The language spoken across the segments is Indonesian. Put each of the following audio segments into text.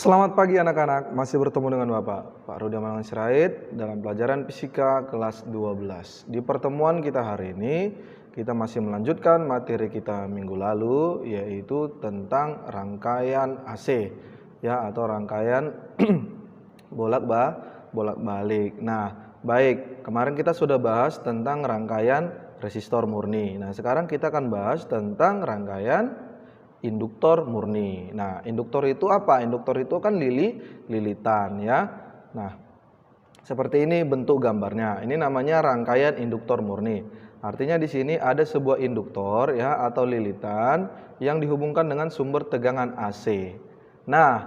Selamat pagi anak-anak, masih bertemu dengan Pak Rudi Amalan Sirait dalam pelajaran fisika kelas 12. Di pertemuan kita hari ini, kita masih melanjutkan materi kita minggu lalu, yaitu tentang rangkaian AC, ya, atau rangkaian bolak-balik. Nah, baik, kemarin kita sudah bahas tentang rangkaian resistor murni. Nah, sekarang kita akan bahas tentang rangkaian induktor murni. Nah, induktor itu apa? Induktor itu kan lilitan, ya. Nah, seperti ini bentuk gambarnya. Ini namanya rangkaian induktor murni. Artinya di sini ada sebuah induktor, ya, atau lilitan yang dihubungkan dengan sumber tegangan AC. Nah,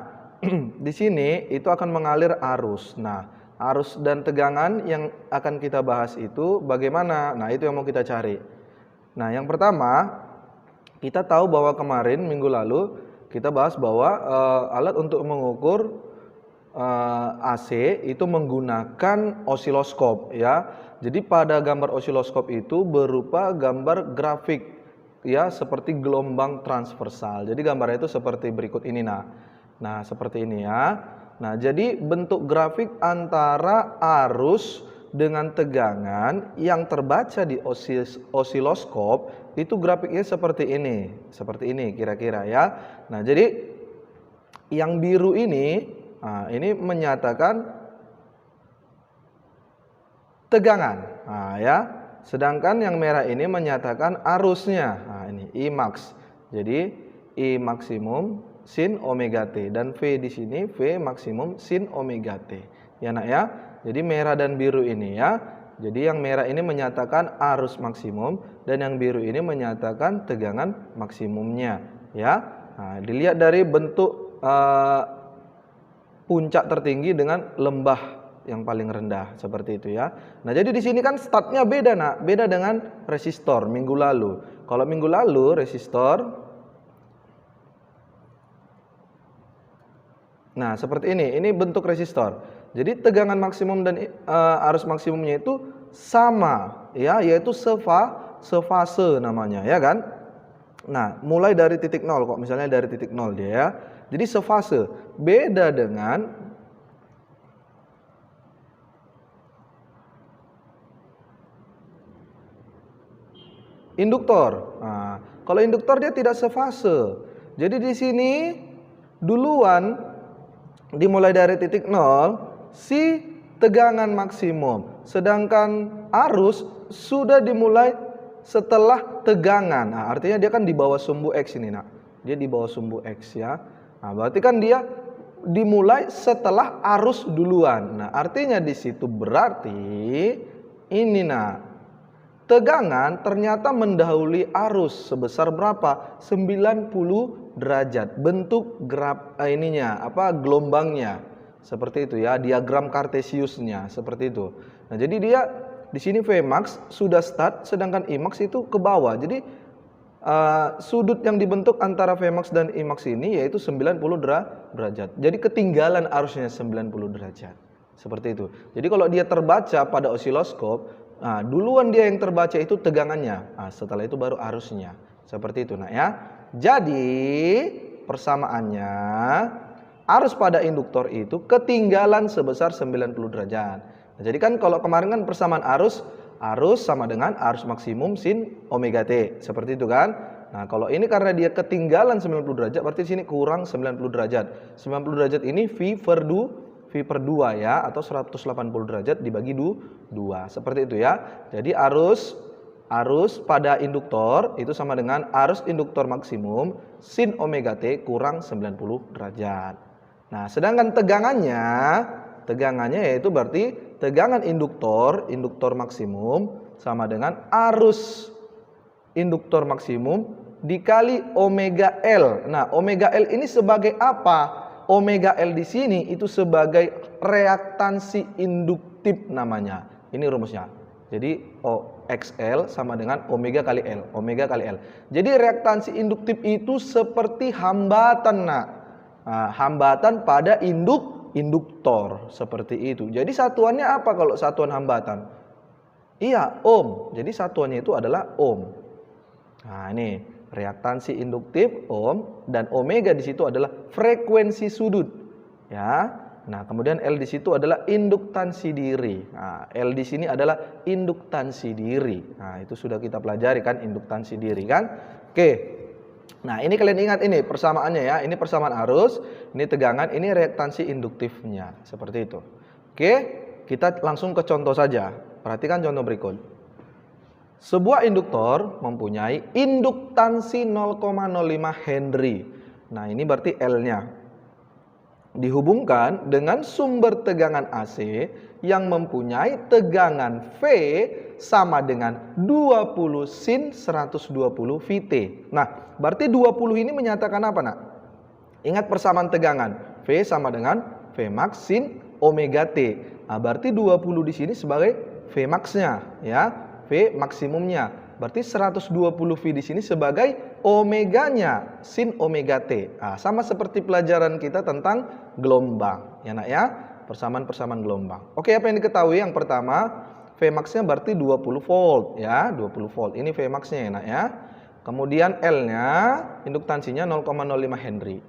di sini itu akan mengalir arus. Nah, arus dan tegangan yang akan kita bahas itu bagaimana? Nah, itu yang mau kita cari. Nah, yang pertama, kita tahu bahwa kemarin minggu lalu kita bahas bahwa alat untuk mengukur AC itu menggunakan osiloskop, ya. Jadi pada gambar osiloskop itu berupa gambar grafik, ya, seperti gelombang transversal. Jadi gambarnya itu seperti berikut ini, nah seperti ini, ya. Nah, jadi bentuk grafik antara arus dengan tegangan yang terbaca di osiloskop itu grafiknya seperti ini kira-kira, ya. Nah, jadi yang biru ini menyatakan tegangan, ya. Sedangkan yang merah ini menyatakan arusnya. Nah, ini I max. Jadi I maksimum sin omega T, dan V di sini V maksimum sin omega T. Ya, Nak, ya. Jadi merah dan biru ini, ya. Jadi yang merah ini menyatakan arus maksimum dan yang biru ini menyatakan tegangan maksimumnya, ya. Nah, dilihat dari bentuk puncak tertinggi dengan lembah yang paling rendah seperti itu, ya. Nah, jadi di sini kan startnya beda, Nak. Beda dengan resistor minggu lalu. Kalau minggu lalu resistor, nah seperti ini bentuk resistor. Jadi tegangan maksimum dan arus maksimumnya itu sama, ya, yaitu sefase namanya, ya kan? Nah, mulai dari titik nol kok, misalnya dari titik nol dia, ya. Jadi sefase. Beda dengan induktor. Nah, kalau induktor dia tidak sefase. Jadi di sini duluan dimulai dari titik nol si tegangan maksimum, sedangkan arus sudah dimulai setelah tegangan. Nah, artinya dia kan di bawah sumbu X ini, Nak. Dia di bawah sumbu X, ya. Nah, berarti kan dia dimulai setelah arus duluan. Nah, artinya di situ berarti ini, Nak. Tegangan ternyata mendahului arus sebesar berapa? 90 derajat. Bentuk gelombangnya. Seperti itu, ya, diagram Kartesiusnya seperti itu. Nah, jadi dia di sini Vmax sudah start, sedangkan Imax itu ke bawah. Jadi sudut yang dibentuk antara Vmax dan Imax ini yaitu 90 derajat. Jadi ketinggalan arusnya 90 derajat. Seperti itu. Jadi kalau dia terbaca pada osiloskop, duluan dia yang terbaca itu tegangannya. Setelah itu baru arusnya. Seperti itu, Nak, ya. Jadi persamaannya, arus pada induktor itu ketinggalan sebesar 90 derajat. Nah, jadi kan kalau kemarin kan persamaan arus sama dengan arus maksimum sin omega T. Seperti itu kan. Nah, kalau ini karena dia ketinggalan 90 derajat, berarti di sini kurang 90 derajat. 90 derajat ini V per 2, ya, atau 180 derajat dibagi 2. Seperti itu, ya. Jadi arus pada induktor itu sama dengan arus induktor maksimum sin omega T kurang 90 derajat. Nah, sedangkan tegangannya yaitu berarti tegangan induktor maksimum sama dengan arus induktor maksimum dikali omega L. Nah, omega L ini sebagai apa? Omega L di sini itu sebagai reaktansi induktif namanya. Ini rumusnya. Jadi XL sama dengan omega kali L. Jadi reaktansi induktif itu seperti hambatan, Nak. Hambatan pada induktor seperti itu. Jadi satuannya apa kalau satuan hambatan? Iya, ohm. Jadi satuannya itu adalah ohm. Nah, ini reaktansi induktif ohm, dan omega di situ adalah frekuensi sudut. Ya. Nah, kemudian L di situ adalah induktansi diri. Nah, L di sini adalah induktansi diri. Nah, itu sudah kita pelajari kan induktansi diri kan? Oke. Nah, ini kalian ingat ini persamaannya ya. Ini persamaan arus, ini tegangan, ini reaktansi induktifnya. Seperti itu. Oke, kita langsung ke contoh saja. Perhatikan contoh berikut. Sebuah induktor mempunyai induktansi 0,05 Henry. Nah, ini berarti L-nya. Dihubungkan dengan sumber tegangan AC yang mempunyai tegangan V sama dengan 20 sin 120 Vt. Nah, berarti 20 ini menyatakan apa, Nak? Ingat persamaan tegangan. V sama dengan V max sin omega T. Nah, berarti 20 di sini sebagai V max-nya, ya. V maksimumnya. Berarti 120 V di sini sebagai omeganya, sin omega T. Nah, sama seperti pelajaran kita tentang gelombang, ya Nak ya, persamaan-persamaan gelombang. Oke, apa yang diketahui? Yang pertama, V max-nya berarti 20 volt, ya, 20 volt. Ini V max-nya ya Nak ya. Kemudian L-nya, induktansinya 0,05 Henry.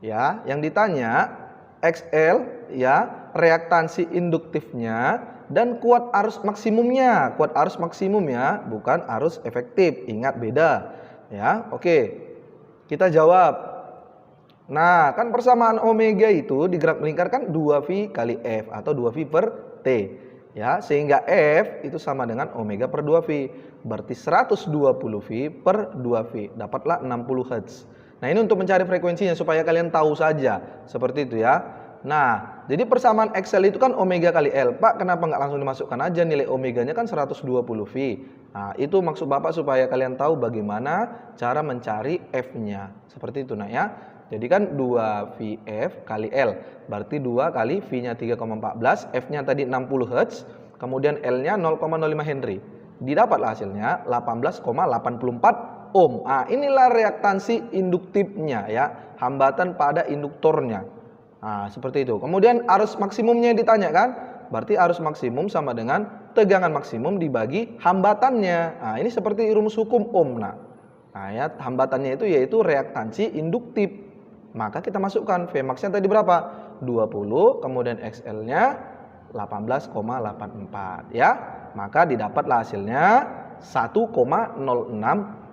Ya, yang ditanya XL, ya, reaktansi induktifnya dan kuat arus maksimumnya. Kuat arus maksimum ya, bukan arus efektif. Ingat beda. Ya, oke. Kita jawab. Nah, kan persamaan omega itu di graf melingkar kan 2V kali F atau 2V per T. Ya, sehingga F itu sama dengan omega per 2V. Berarti 120V per 2V. Dapatlah 60 Hz. Nah, ini untuk mencari frekuensinya supaya kalian tahu saja. Seperti itu ya. Nah, jadi persamaan XL itu kan omega kali L. Pak, kenapa nggak langsung dimasukkan aja nilai omeganya kan 120V. Nah, itu maksud Bapak supaya kalian tahu bagaimana cara mencari F-nya. Seperti itu, Nak ya. Jadi kan 2VF kali L. Berarti 2 kali V-nya 3,14, F-nya tadi 60 Hz, kemudian L-nya 0,05 Henry. Didapatlah hasilnya 18,84 ohm. Nah, inilah reaktansi induktifnya ya, hambatan pada induktornya. Nah, seperti itu. Kemudian arus maksimumnya ditanya kan? Berarti arus maksimum sama dengan tegangan maksimum dibagi hambatannya. Nah, ini seperti rumus hukum ohm. Nah, ya, hambatannya itu yaitu reaktansi induktif. Maka kita masukkan V max-nya tadi berapa? 20, kemudian XL-nya 18,84 ya. Maka didapatlah hasilnya 1,06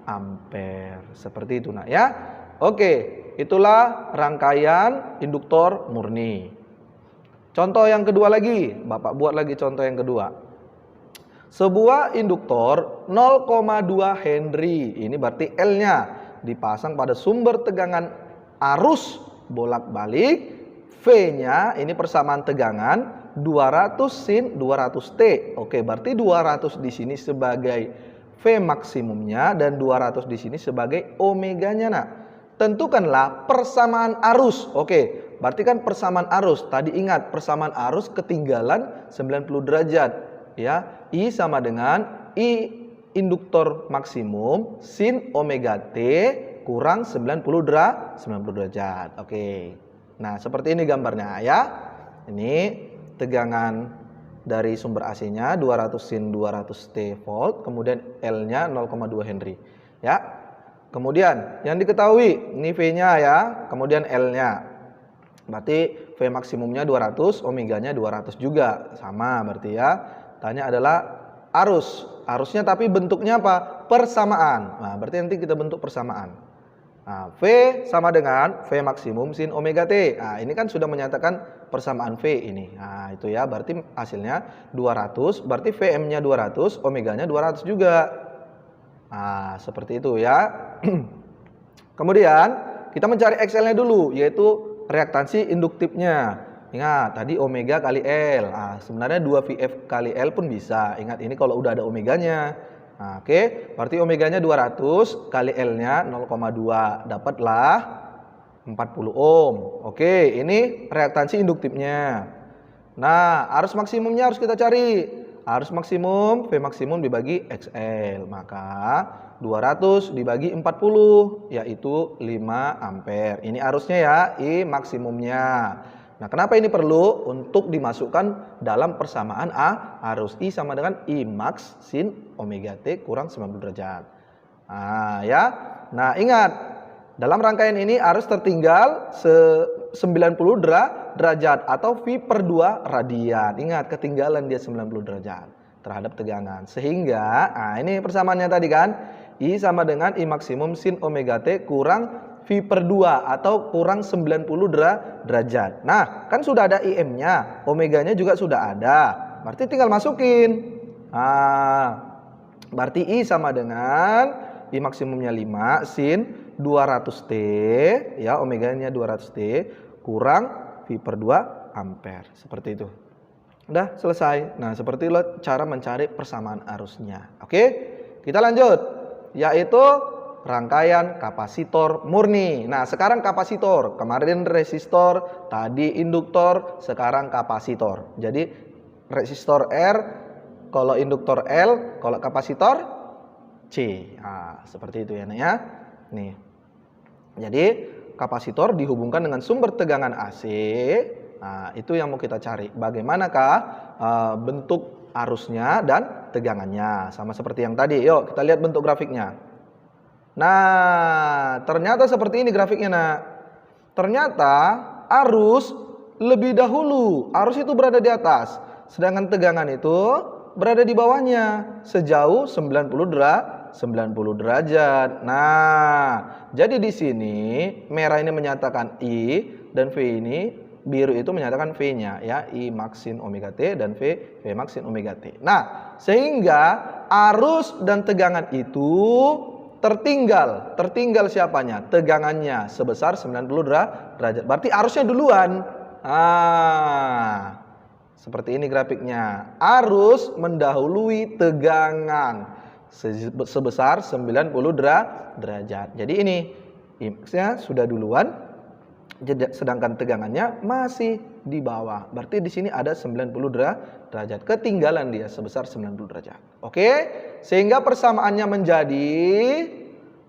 ampere. Seperti itu Nak ya. Oke, itulah rangkaian induktor murni. Contoh yang kedua lagi, Bapak buat lagi contoh yang kedua. Sebuah induktor 0,2 Henry, ini berarti L-nya dipasang pada sumber tegangan arus bolak-balik, V-nya ini persamaan tegangan 200 sin 200 T. Oke, berarti 200 di sini sebagai V maksimumnya dan 200 di sini sebagai omeganya. Nah, tentukanlah persamaan arus. Oke, berarti kan persamaan arus. Tadi ingat persamaan arus ketinggalan 90 derajat. Ya, I sama dengan I induktor maksimum sin omega T kurang 90 derajat. Oke. Nah, seperti ini gambarnya ya. Ini tegangan dari sumber AC-nya 200 sin 200 T volt, kemudian L-nya 0,2 Henry. Ya. Kemudian yang diketahui ini V-nya ya, kemudian L-nya. Berarti V maksimumnya 200, omeganya 200 juga. Sama berarti ya. Tanya adalah arus. Arusnya tapi bentuknya apa? Persamaan. Nah, berarti nanti kita bentuk persamaan. Nah, V sama dengan V maksimum sin omega T. Nah, ini kan sudah menyatakan persamaan V ini. Nah, itu ya, berarti hasilnya 200, berarti Vm-nya 200, omeganya 200 juga. Nah, seperti itu ya. Kemudian, kita mencari XL-nya dulu, yaitu reaktansi induktifnya. Ingat, tadi omega kali L. Nah, sebenarnya 2VF kali L pun bisa. Ingat, ini kalau udah ada omeganya. Nah, oke, berarti omeganya 200 kali L-nya 0,2, dapatlah 40 ohm. Oke, ini reaktansi induktifnya. Nah, arus maksimumnya harus kita cari. Arus maksimum, V maksimum dibagi XL. Maka 200 dibagi 40, yaitu 5 ampere. Ini arusnya ya, I maksimumnya. Nah, kenapa ini perlu? Untuk dimasukkan dalam persamaan arus I sama dengan I max sin omega T kurang 90 derajat. Nah, ya. Nah, ingat, dalam rangkaian ini arus tertinggal 90 derajat atau V per 2 radian. Ingat, ketinggalan dia 90 derajat terhadap tegangan. Sehingga, ini persamaannya tadi kan, I sama dengan I maksimum sin omega T kurang V per 2 atau kurang 90 derajat. Nah, kan sudah ada IM-nya, omeganya juga sudah ada. Berarti tinggal masukin. Berarti I sama dengan I maksimumnya 5 sin 200T, ya omeganya 200T kurang V per 2 ampere. Seperti itu. Udah selesai. Nah, seperti itu cara mencari persamaan arusnya. Oke, kita lanjut. Yaitu rangkaian kapasitor murni. Nah, sekarang kapasitor. Kemarin resistor, tadi induktor, sekarang kapasitor. Jadi resistor R, kalau induktor L, kalau kapasitor C. Seperti itu ya, Nek ya. Nih. Jadi kapasitor dihubungkan dengan sumber tegangan AC. Nah, itu yang mau kita cari. Bagaimanakah bentuk arusnya dan tegangannya? Sama seperti yang tadi. Yuk, kita lihat bentuk grafiknya. Nah, ternyata seperti ini grafiknya, Nak. Ternyata arus lebih dahulu. Arus itu berada di atas. Sedangkan tegangan itu berada di bawahnya sejauh 90 derajat. Nah, jadi di sini merah ini menyatakan I dan V ini biru itu menyatakan V-nya ya, I max sin omega T dan V max sin omega T. Nah, sehingga arus dan tegangan itu tertinggal siapanya? Tegangannya sebesar 90 derajat. Berarti arusnya duluan. Seperti ini grafiknya. Arus mendahului tegangan sebesar 90 derajat. Jadi ini I-nya sudah duluan, sedangkan tegangannya masih di bawah. Berarti di sini ada 90 derajat. Ketinggalan dia sebesar 90 derajat. Oke? Sehingga persamaannya menjadi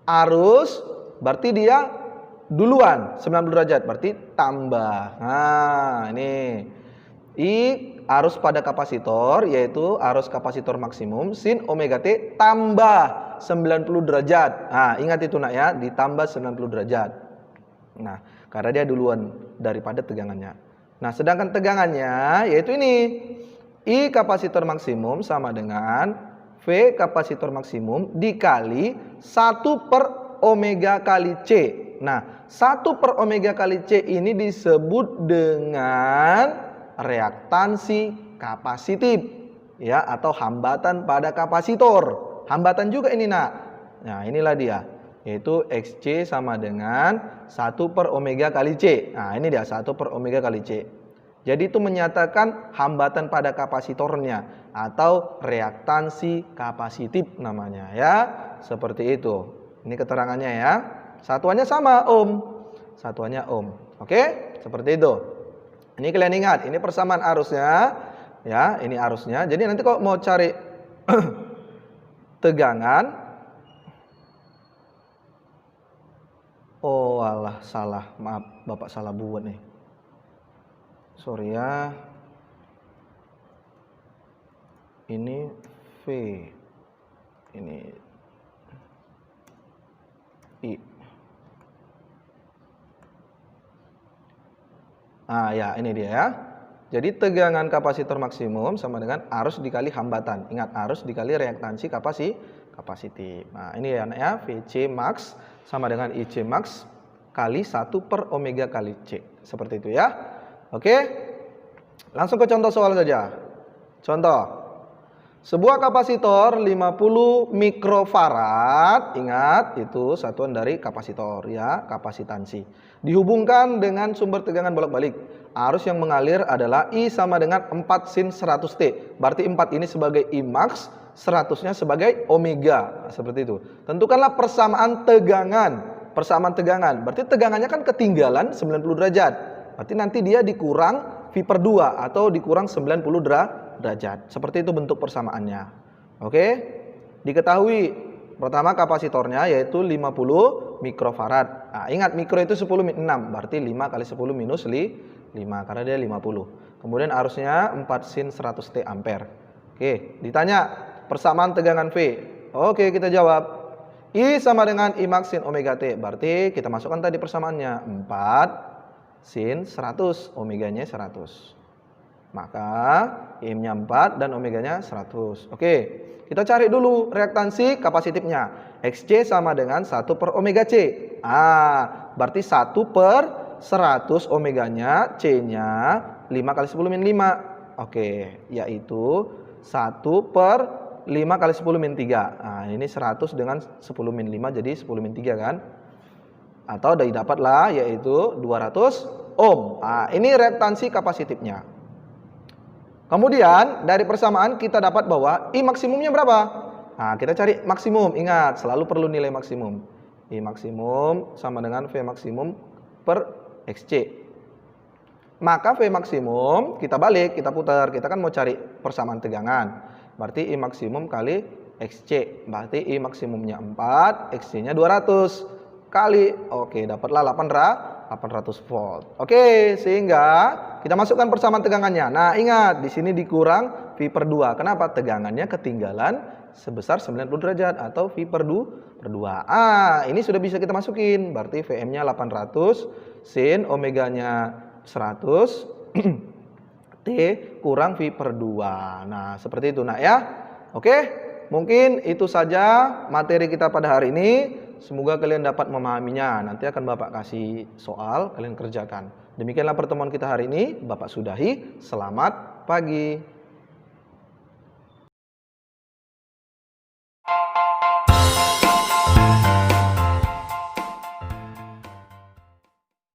arus berarti dia duluan 90 derajat, berarti tambah. Nah, ini I arus pada kapasitor, yaitu arus kapasitor maksimum sin omega T tambah 90 derajat. Nah, ingat itu, Nak ya, ditambah 90 derajat. Nah, karena dia duluan daripada tegangannya. Nah, sedangkan tegangannya yaitu ini. I kapasitor maksimum sama dengan V kapasitor maksimum dikali 1 per omega kali C. Nah, 1 per omega kali C ini disebut dengan reaktansi kapasitif ya, atau hambatan pada kapasitor. Hambatan juga ini, Nak. Nah, inilah dia, yaitu Xc sama dengan 1 per omega kali C. Nah, ini dia 1 per omega kali C. Jadi itu menyatakan hambatan pada kapasitornya atau reaktansi kapasitif namanya ya. Seperti itu. Ini keterangannya ya. Satuannya sama ohm. Satuannya ohm. Oke? Seperti itu. Ini kalian ingat, ini persamaan arusnya ya, ini arusnya. Jadi nanti kalau mau cari tegangan, oh alah salah, maaf Bapak salah buat nih. Sorry ya. Ini V. Ini I. Ya ini dia ya. Jadi tegangan kapasitor maksimum sama dengan arus dikali hambatan. Ingat, arus dikali reaktansi kapasitif. Nah, ini ya, Nak ya, VC max sama dengan IC max kali 1 per omega kali C. Seperti itu ya. Oke. Langsung ke contoh soal saja. Contoh. Sebuah kapasitor 50 mikrofarad, ingat itu satuan dari kapasitor ya, kapasitansi. Dihubungkan dengan sumber tegangan bolak-balik. Arus yang mengalir adalah I sama dengan 4 sin 100T. Berarti 4 ini sebagai I max, 100-nya sebagai omega. Nah, seperti itu. Tentukanlah persamaan tegangan. Persamaan tegangan. Berarti tegangannya kan ketinggalan 90 derajat. Berarti nanti dia dikurang V per 2 atau dikurang 90 derajat. Seperti itu bentuk persamaannya. Oke? Diketahui pertama kapasitornya yaitu 50 mikrofarad. Nah, ingat mikro itu 10 6, berarti 5 kali 10 minus 5 karena dia 50. Kemudian arusnya 4 sin 100T ampere. Oke, ditanya persamaan tegangan V. Oke, kita jawab. I sama dengan I max sin omega T. Berarti kita masukkan tadi persamaannya 4 sin 100, omeganya 100. Maka IM-nya 4 dan omeganya 100. Oke, kita cari dulu reaktansi kapasitifnya. XC sama dengan 1 per omega C. Berarti 1 per 100 omeganya, C-nya 5 kali 10 min 5. Oke, yaitu 1 per 5 kali 10 min 3. Nah, ini 100 dengan 10 min 5 jadi 10 min 3 kan? Atau didapatlah yaitu 200 ohm. Ini reaktansi kapasitifnya. Kemudian dari persamaan kita dapat bahwa I maksimumnya berapa? Kita cari maksimum. Ingat, selalu perlu nilai maksimum. I maksimum sama dengan V maksimum per XC. Maka V maksimum kita balik, kita putar. Kita kan mau cari persamaan tegangan. Berarti I maksimum kali XC. Berarti I maksimumnya 4, XC-nya 200 kali. Oke, dapatlah 800 volt. Oke, sehingga kita masukkan persamaan tegangannya. Nah, ingat di sini dikurang V per 2. Kenapa? Tegangannya ketinggalan sebesar 90 derajat atau V per 2. Ini sudah bisa kita masukin. Berarti Vm-nya 800 sin omeganya 100 T kurang V per 2. Nah, seperti itu nak ya. Oke, mungkin itu saja materi kita pada hari ini. Semoga kalian dapat memahaminya. Nanti akan Bapak kasih soal, kalian kerjakan. Demikianlah pertemuan kita hari ini. Bapak sudahi. Selamat pagi.